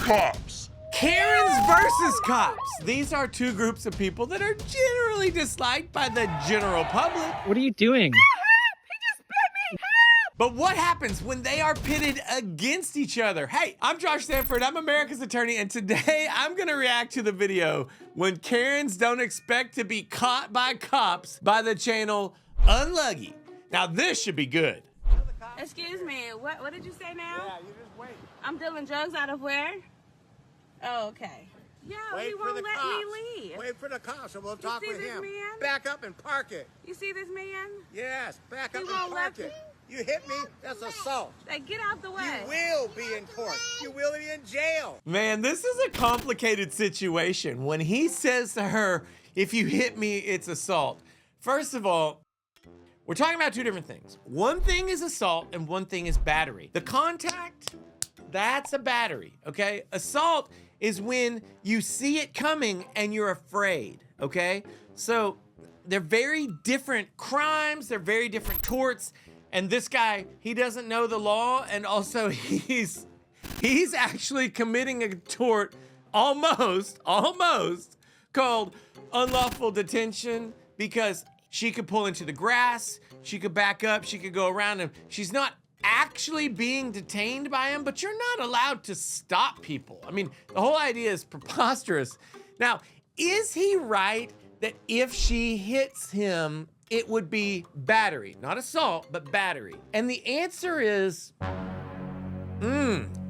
cops. Karens versus cops. These are two groups of people that are generally disliked by the general public. What are you doing? But what happens when they are pitted against each other? Hey, I'm Josh Stanford, I'm America's attorney, and today I'm gonna react to the video when Karens don't expect to be caught by cops by the channel Unlucky. Now this should be good. Excuse me, what did you say now? Yeah, you just wait. I'm dealing drugs out of where? Oh, okay. Yeah, Wait he for won't the let cops. me leave. Wait for the cops and we'll talk see with this him. man? Back up and park it. You see this man? Yes, back He up won't and park let it. You hit me, that's assault. Hey, get out the way. You will be in court. You will be in jail. Man, this is a complicated situation. When he says to her, if you hit me, it's assault. First of all, we're talking about two different things. One thing is assault and one thing is battery. The contact, that's a battery, okay? Assault is when you see it coming and you're afraid, okay? So they're very different crimes, they're very different torts, and this guy, he doesn't know the law, and also he's actually committing a tort almost called unlawful detention, because she could pull into the grass, she could back up, she could go around him. She's not actually being detained by him, but you're not allowed to stop people. I mean, the whole idea is preposterous. Now, is he right that if she hits him, it would be battery? Not assault, but battery. And the answer is,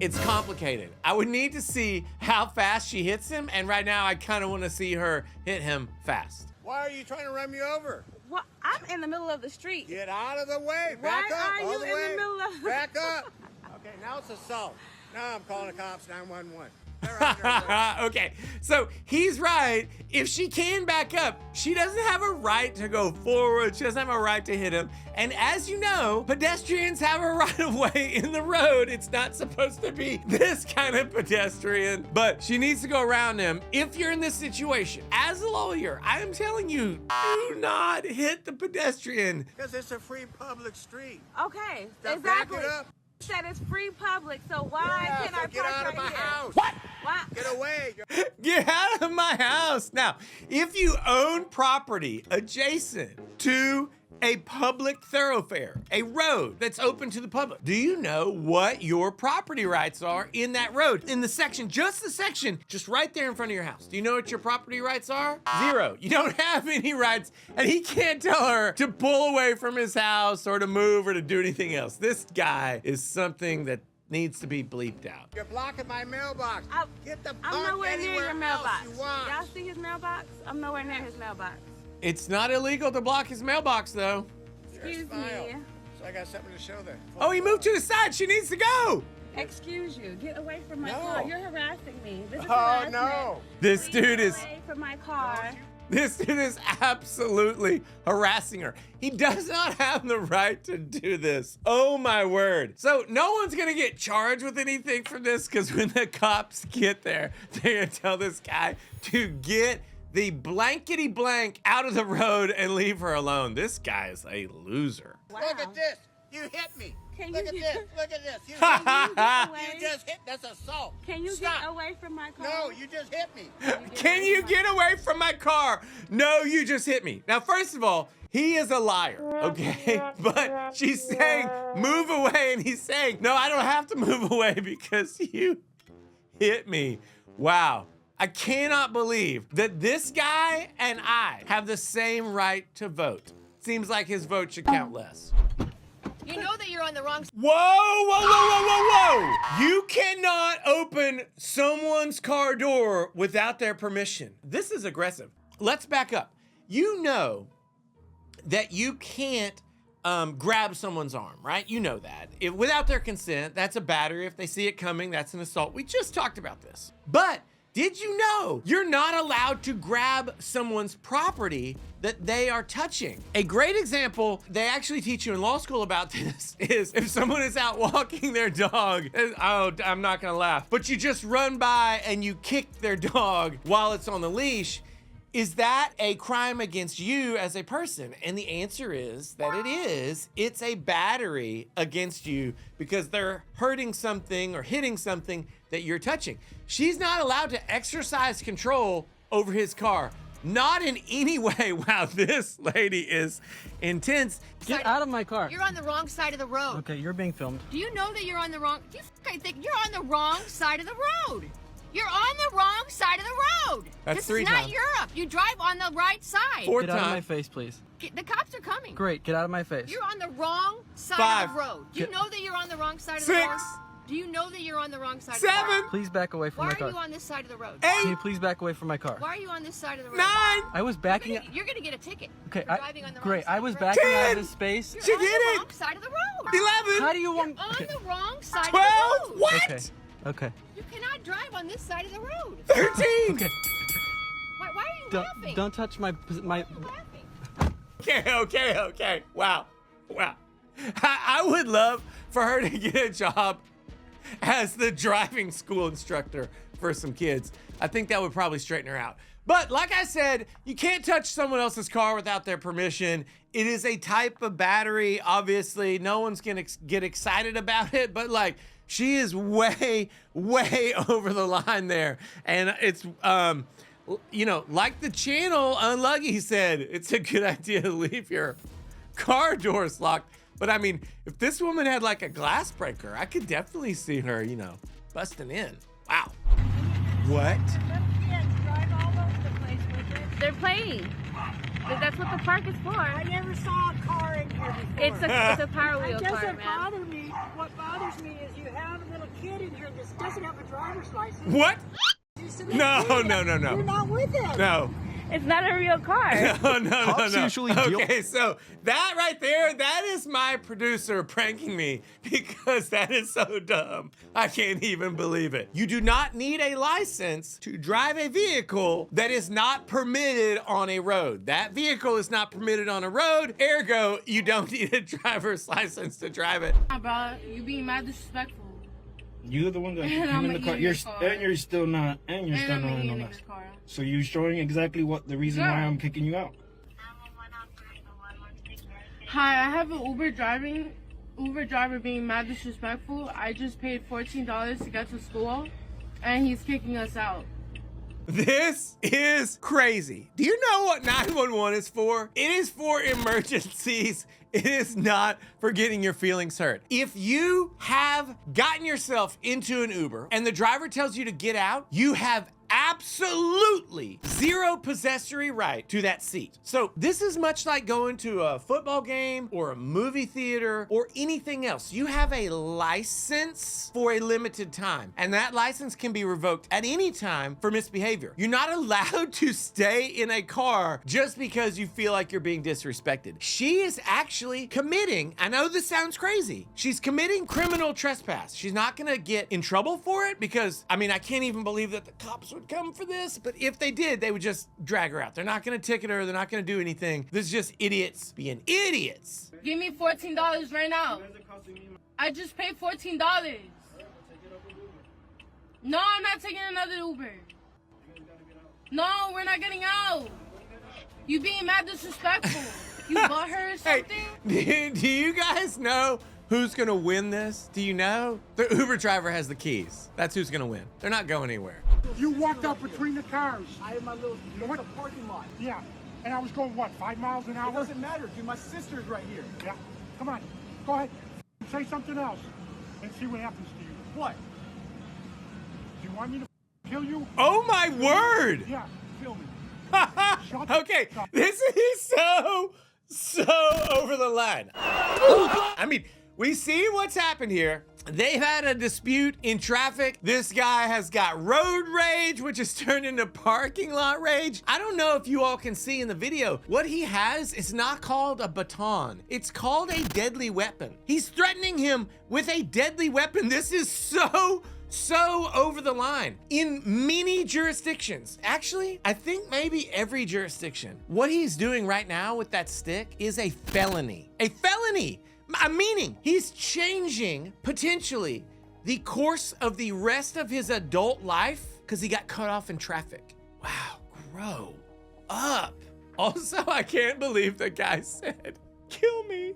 it's complicated. I would need to see how fast she hits him, and right now I kind of want to see her hit him fast. Why are you trying to run me over? What? I'm in the middle of the street. Get out of the way. Why Back up are all you the in the way. middle of- Back up. Okay, now it's assault. Now I'm calling the cops, 911. They're out there. Okay, so he's right. If she can back up, she doesn't have a right to go forward. She doesn't have a right to hit him. And as you know, pedestrians have a right of way in the road. It's not supposed to be this kind of pedestrian, but she needs to go around him. If you're in this situation, as a lawyer, I am telling you, do not hit the pedestrian. Because it's a free public street. Okay, Now exactly. Back it up. You said it's free public, so why Yeah, can't so I get park out of right my here? house. What? Why? Get away. Get out of my house. Now, if you own property adjacent to a public thoroughfare, a road that's open to the public, do you know what your property rights are in that road? In the section, just right there in front of your house. Do you know what your property rights are? Zero. You don't have any rights, and he can't tell her to pull away from his house or to move or to do anything else. This guy is something that needs to be bleeped out. You're blocking my mailbox. Get the I'm fuck nowhere near anywhere your mailbox. else you want. Y'all see his mailbox? I'm nowhere near his mailbox. It's not illegal to block his mailbox, though. Excuse File. me. So I got something to show there. Oh, he moved to the side. She needs to go. Excuse you. Get away from my No. car. You're harassing me. This is Oh, harassment. no. This Please dude get is... away from my car. This dude is absolutely harassing her. He does not have the right to do this. Oh my word. So no one's gonna get charged with anything from this, because when the cops get there, they're gonna tell this guy to get the blankety blank out of the road and leave her alone. This guy is a loser. Wow. Look at this. You hit me. Can Look you at get- this. Look at this. You, Get away. you just hit. That's assault. Can you Stop. get away from my car? No, you just hit me. Can you get away from my car? No, you just hit me. Now, first of all, he is a liar, okay? But she's saying, move away, and he's saying, no, I don't have to move away because you hit me. Wow. I cannot believe that this guy and I have the same right to vote. Seems like his vote should count less. You know that you're on the wrong. Whoa, whoa, whoa, whoa, whoa, whoa! You cannot open someone's car door without their permission. This is aggressive. Let's back up. You know that you can't grab someone's arm, right? You know that. Without their consent, that's a battery. If they see it coming, that's an assault. We just talked about this. But did you know you're not allowed to grab someone's property that they are touching? A great example, they actually teach you in law school about this, is if someone is out walking their dog, oh, I'm not gonna laugh, but you just run by and you kick their dog while it's on the leash, is that a crime against you as a person? And the answer is that it is. It's a battery against you because they're hurting something or hitting something that you're touching. She's not allowed to exercise control over his car. Not in any way. Wow, this lady is intense. Get out of my car. You're on the wrong side of the road. Okay, you're being filmed. Do you know that you're on the wrong? Do you fucking think you're on the wrong side of the road? You're on the wrong side of the road. That's this 3 is not times. Europe. You drive on the right side. 4 Get out of my times. face, please. The cops are coming. Great, get out of my face. You're on the wrong side 5. of the road. Do you know that you're on the wrong side of 6. the road? Do you know that you're on the wrong side of the road? 7. Please back away from Why my are car. you on this side of the road? Can 8. you please back away from my car? Why are you on this side of the road? 9. I was backing up. You're gonna get a ticket. Okay, for driving on the wrong great. side I of was the road. backing out 10. of this space. You're She on did the it. wrong side of the road. 11. How do you You're want? on Okay. the wrong side 12. of the road. What? Okay. Okay. You cannot drive on this side of the road. 13. Okay. Why are you laughing? Don't touch my. Why are you laughing? Okay. Wow. I would love for her to get a job as the driving school instructor for some kids. I think that would probably straighten her out. But like I said, you can't touch someone else's car without their permission. It is a type of battery. Obviously, no one's gonna get excited about it, but like, she is way over the line there. And it's, you know, like the channel Unlucky said, it's a good idea to leave your car doors locked. But I mean, if this woman had like a glass breaker, I could definitely see her, you know, busting in. Wow. What? They're playing. That's what the park is for. I never saw a car in here before. It's a Power Wheel It car, doesn't man. bother me. What bothers me is you have a little kid in here that doesn't have a driver's license. What? You said, No. You're not with it. No. It's not a real car. No. Cops usually deal- Okay, so that right there, that is my producer pranking me because that is so dumb. I can't even believe it. You do not need a license to drive a vehicle that is not permitted on a road. That vehicle is not permitted on a road, ergo, you don't need a driver's license to drive it. Bro, you being mad disrespectful. You're the one that And came I'm in the car. eating your car. And you're still not. And you're still And I'm not in eating the your list. car. So you're showing exactly what the reason why Yeah. I'm kicking you out. Hi, I have an Uber driver being mad disrespectful. I just paid $14 to get to school, and he's kicking us out. This is crazy. Do you know what 911 is for? It is for emergencies. It is not for getting your feelings hurt. If you have gotten yourself into an Uber and the driver tells you to get out, you have absolutely zero possessory right to that seat. So this is much like going to a football game or a movie theater or anything else. You have a license for a limited time, and that license can be revoked at any time for misbehavior. You're not allowed to stay in a car just because you feel like you're being disrespected. She is actually committing, I know this sounds crazy, she's committing criminal trespass. She's not gonna get in trouble for it because, I mean, I can't even believe that the cops would come for this, but if they did, they would just drag her out. They're not gonna ticket her, they're not gonna do anything. This is just idiots being idiots. Give me $14 right now. I just paid $14. No, I'm not taking another Uber. No, we're not getting out. You being mad disrespectful. You bought her or Hey, something? do you guys know who's gonna win this? Do you know? The Uber driver has the keys. That's who's gonna win. They're not going anywhere. You walked up between the cars. I have my little parking lot. Yeah. And I was going, what, 5 miles an hour? It doesn't matter, dude. My sister's right here. Yeah. Come on. Go ahead. Say something else and see what happens to you. What? Do you want me to kill you? Oh my word! Yeah. Kill me. Okay, this is so over the line. I mean, we see what's happened here. They've had a dispute in traffic. This guy has got road rage, which has turned into parking lot rage. I don't know if you all can see in the video. What he has is not called a baton. It's called a deadly weapon. He's threatening him with a deadly weapon. This is so over the line in many jurisdictions. Actually, I think maybe every jurisdiction. What he's doing right now with that stick is a felony. A felony! Meaning he's changing potentially the course of the rest of his adult life because he got cut off in traffic. Wow, grow up. Also, I can't believe the guy said, kill me.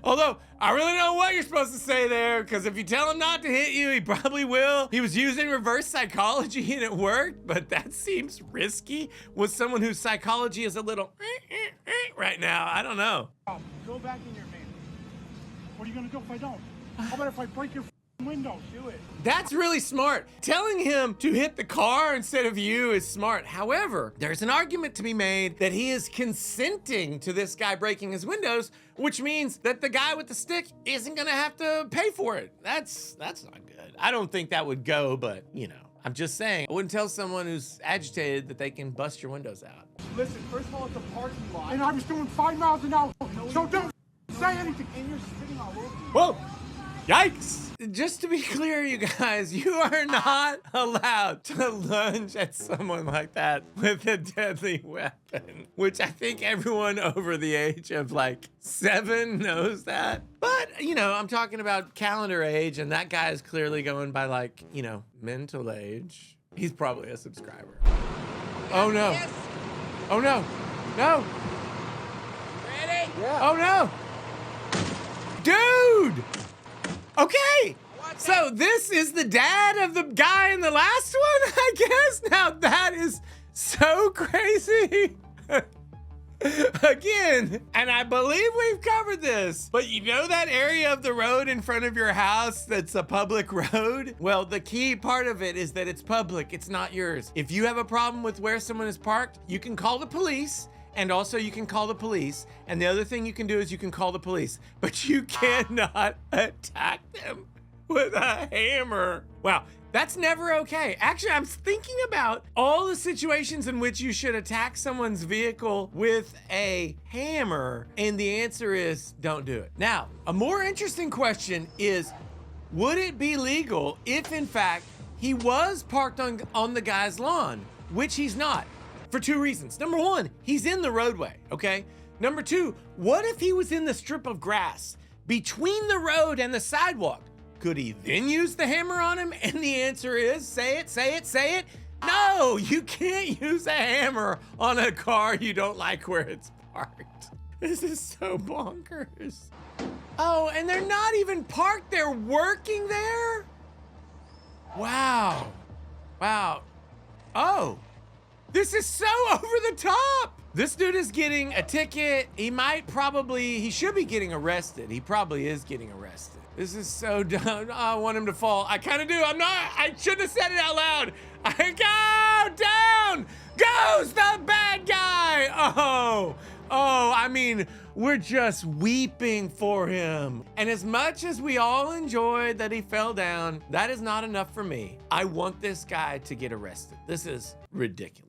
Although, I really don't know what you're supposed to say there, because if you tell him not to hit you, he probably will. He was using reverse psychology and it worked, but that seems risky with someone whose psychology is a little right now. I don't know. Go back in your man. What are you gonna do if I don't? How about if I break your window? Do it. That's really smart. Telling him to hit the car instead of you is smart. However, there's an argument to be made that he is consenting to this guy breaking his windows, which means that the guy with the stick isn't gonna have to pay for it. That's not good. I don't think that would go, but you know, I'm just saying, I wouldn't tell someone who's agitated that they can bust your windows out. Listen, first of all, it's a parking lot. And I was doing 5 miles an hour. So don't say anything. And you're spitting all over me. Whoa! Yikes! Just to be clear, you guys, you are not allowed to lunge at someone like that with a deadly weapon, which I think everyone over the age of like 7 knows that. But, you know, I'm talking about calendar age, and that guy is clearly going by like, you know, mental age. He's probably a subscriber. Oh no. Oh no. No. Ready? Oh no. Dude! Okay, so this is the dad of the guy in the last one, I guess? Now that is so crazy. Again, and I believe we've covered this, but you know that area of the road in front of your house that's a public road? Well, the key part of it is that it's public, it's not yours. If you have a problem with where someone is parked, you can call the police. And also you can call the police. And the other thing you can do is you can call the police, but you cannot attack them with a hammer. Wow, that's never okay. Actually, I'm thinking about all the situations in which you should attack someone's vehicle with a hammer. And the answer is don't do it. Now, a more interesting question is, would it be legal if in fact he was parked on the guy's lawn, which he's not? For 2 reasons. Number 1, he's in the roadway, okay? Number 2, what if he was in the strip of grass between the road and the sidewalk? Could he then use the hammer on him? And the answer is, say it, say it, say it. No, you can't use a hammer on a car you don't like where it's parked. This is so bonkers. Oh, and they're not even parked, they're working there? Wow. Wow. Oh. This is so over the top. This dude is getting a ticket. He should be getting arrested. He probably is getting arrested. This is so dumb. Oh, I want him to fall. I kind of do. I shouldn't have said it out loud. Go down goes the bad guy. Oh, I mean, we're just weeping for him. And as much as we all enjoyed that he fell down, that is not enough for me. I want this guy to get arrested. This is ridiculous.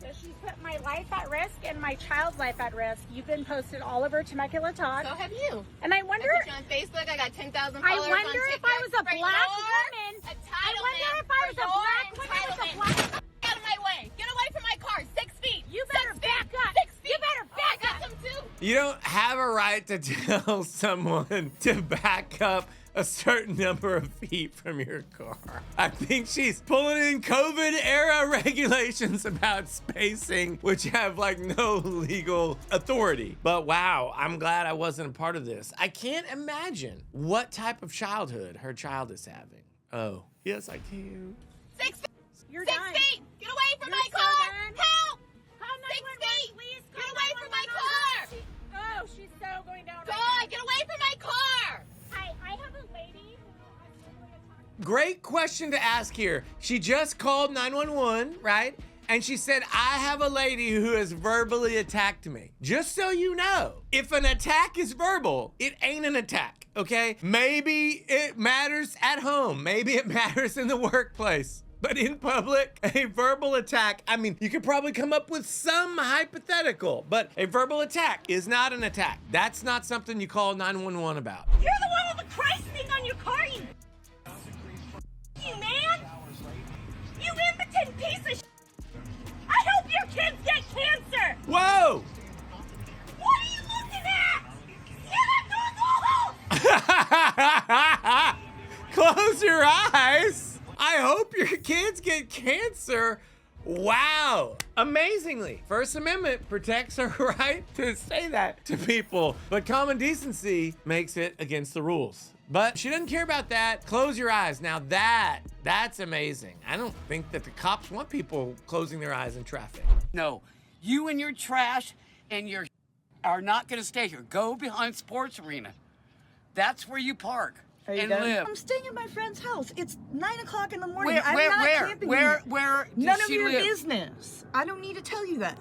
So she's put my life at risk and my child's life at risk. You've been posted all over Temecula Talk. So have you. And I wonder, I put you on Facebook. I got 10,000 followers. I wonder on if I was a TikTok. black woman. I wonder if I was a black woman with a black. Out of my way. Get away from my car. 6 feet. You better back up. 6 feet. You better back I got up. some too. You don't have a right to tell someone to back up a certain number of feet from your car. I think she's pulling in COVID era regulations about spacing, which have like no legal authority. But wow, I'm glad I wasn't a part of this. I can't imagine what type of childhood her child is having. Oh, yes, I can. 6 feet. You're 6 done. feet. Get away from You're my so car. done. Help. Call 6 feet. 911, please. Get Call away from my 911. car. Oh, she's so going down. God, get away from my car. Hi, I have a lady who I'm really attacked. Great question to ask here. She just called 911, right? And she said, I have a lady who has verbally attacked me. Just so you know, if an attack is verbal, it ain't an attack, okay? Maybe it matters at home. Maybe it matters in the workplace. But in public, a verbal attack, I mean, you could probably come up with some hypothetical, but a verbal attack is not an attack. That's not something you call 911 about. You're the one with the Christ thing on your car, you man! You impotent piece of shit! I hope your kids get cancer! Whoa! What are you looking at? Yeah, Google! Close your eyes. I I hope your kids get cancer. Wow. Amazingly, First Amendment protects her right to say that to people, but common decency makes it against the rules. But she doesn't care about that. Close your eyes. Now that's amazing. I don't think that the cops want people closing their eyes in traffic. No, you and your trash and your are not going to stay here. Go behind sports arena. That's where you park and live. I'm staying at my friend's house. It's 9 o'clock in the morning. Where None does of she your live? business. I don't need to tell you that.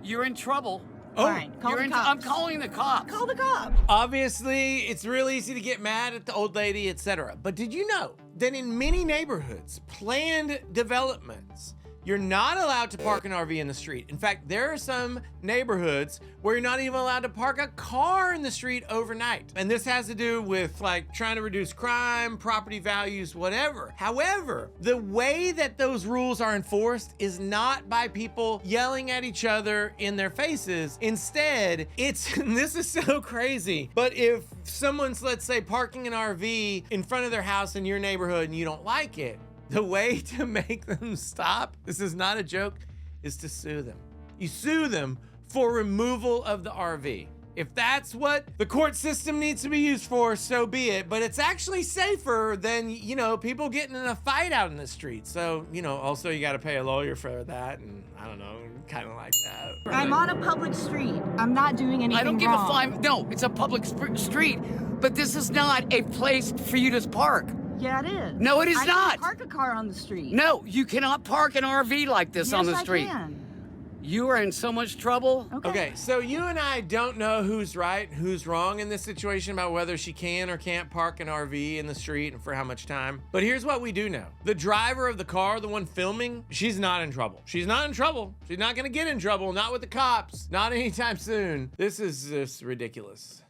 You're in trouble. Fine. Call the cops. I'm calling the cops. Call the cops. Obviously, it's real easy to get mad at the old lady, etc. But did you know that in many neighborhoods, planned developments, you're not allowed to park an RV in the street. In fact, there are some neighborhoods where you're not even allowed to park a car in the street overnight. And this has to do with like trying to reduce crime, property values, whatever. However, the way that those rules are enforced is not by people yelling at each other in their faces. Instead, and this is so crazy, but if someone's, let's say, parking an RV in front of their house in your neighborhood and you don't like it, the way to make them stop, this is not a joke, is to sue them. You sue them for removal of the RV. If that's what the court system needs to be used for, so be it. But it's actually safer than, people getting in a fight out in the street. So, also you got to pay a lawyer for that. And I don't know, kind of like that. I'm on a public street. I'm not doing anything I don't give wrong. a flying. No, it's a public street, but this is not a place for you to park. Yeah, it is. No, it is I not. Can't park a car on the street. No, you cannot park an RV like this on the street. Yes, I can. You are in so much trouble. Okay, so you and I don't know who's right, who's wrong in this situation about whether she can or can't park an RV in the street and for how much time. But here's what we do know. The driver of the car, the one filming, she's not in trouble. She's not in trouble. She's not gonna get in trouble, not with the cops, not anytime soon. This is just ridiculous.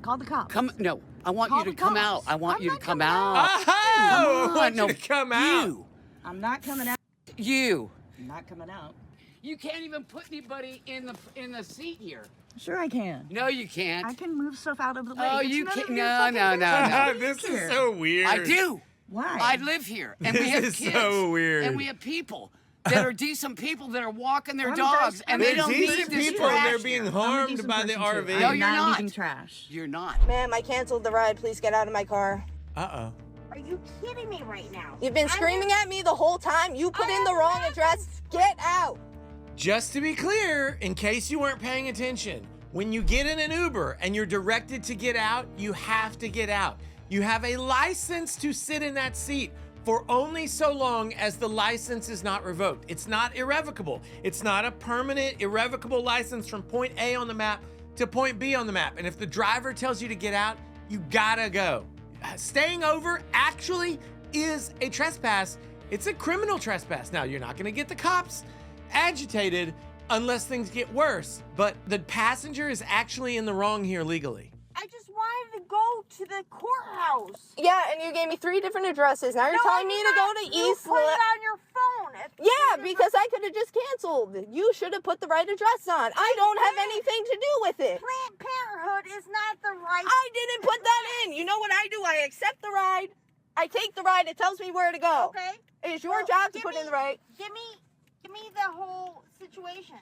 Call the cops. No, I want you to come out. I want you to come out. I want you to come out. I'm not coming out. You. I'm not coming out. You can't even put anybody in the seat here. Sure I can. No, you can't. I can move stuff out of the way. Oh, It's you none can't. of your No. fucking This business. is so weird. I do. Why? I live here, and we This have is kids, so weird. and we have people that are decent people that are walking their I'm dogs, just- and I'm they don't need decent this people, trash they're being here. harmed by the RV. No, I'm you're not not. leaving trash. You're not. Ma'am, I canceled the ride. Please get out of my car. Uh-oh. Are you kidding me right now? You've been screaming at me the whole time. You put in the wrong address. Get out. Just to be clear, in case you weren't paying attention, when you get in an Uber and you're directed to get out, you have to get out. You have a license to sit in that seat for only so long as the license is not revoked. It's not irrevocable. It's not a permanent, irrevocable license from point A on the map to point B on the map. And if the driver tells you to get out, you gotta go. Staying over actually is a trespass. It's a criminal trespass. Now, you're not gonna get the cops agitated unless things get worse, but the passenger is actually in the wrong here legally. I just wanted to go to the courthouse. Yeah, and you gave me 3 different addresses. Now you're telling me to go to You East. put it on your phone. Yeah, because I could have just canceled. You should have put the right address on. I don't have anything to do with it. Planned Parenthood is not the right. I didn't put that in. You know what I do? I accept the ride. I take the ride. It tells me where to go. Okay. It's your job to put in the right. Give me the whole situations.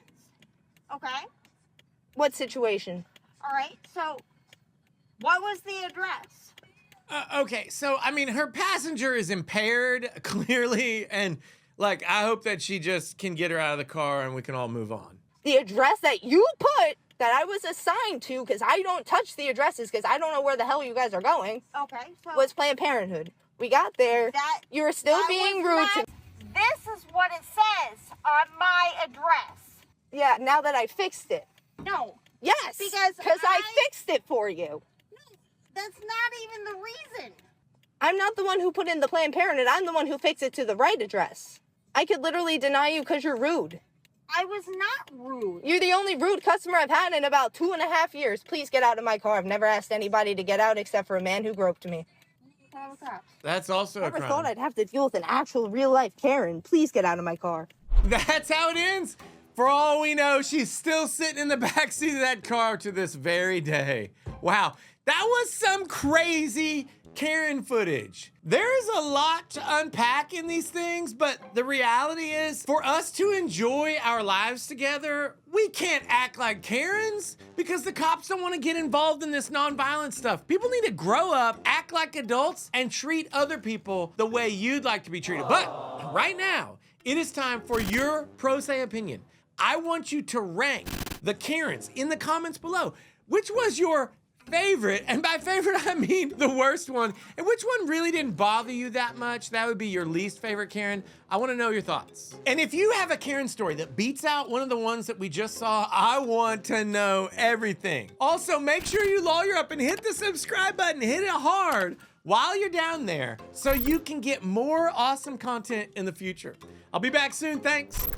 Okay. What situation? All right. So, what was the address? Okay, so I mean, her passenger is impaired clearly, and like, I hope that she just can get her out of the car and we can all move on. The address that you put that I was assigned to, because I don't touch the addresses because I don't know where the hell you guys are going, Okay. So was Planned Parenthood. We got there. You were still that being was rude to. This is what it says on my address. Yeah, now that I fixed it. No. Yes. Because I fixed it for you. That's not even the reason. I'm not the one who put in the Planned Parenthood. I'm the one who fixed it to the right address. I could literally deny you because you're rude. I was not rude. You're the only rude customer I've had in about 2.5 years. Please get out of my car. I've never asked anybody to get out except for a man who groped me. That's also a Never crime. thought I'd have to deal with an actual real life Karen. Please get out of my car. That's how it ends. For all we know, she's still sitting in the backseat of that car to this very day. Wow, that was some crazy Karen footage. There's a lot to unpack in these things, but the reality is, for us to enjoy our lives together, we can't act like Karens because the cops don't want to get involved in this nonviolent stuff. People need to grow up, act like adults, and treat other people the way you'd like to be treated. But right now, it is time for your pro se opinion. I want you to rank the Karens in the comments below. Which was your favorite, and by favorite I mean the worst one, and which one really didn't bother you that much? That would be your least favorite Karen. I want to know your thoughts. And if you have a Karen story that beats out one of the ones that we just saw, I want to know everything. Also, make sure you lawyer up and hit the subscribe button, hit it hard while you're down there so you can get more awesome content in the future. I'll be back soon, thanks.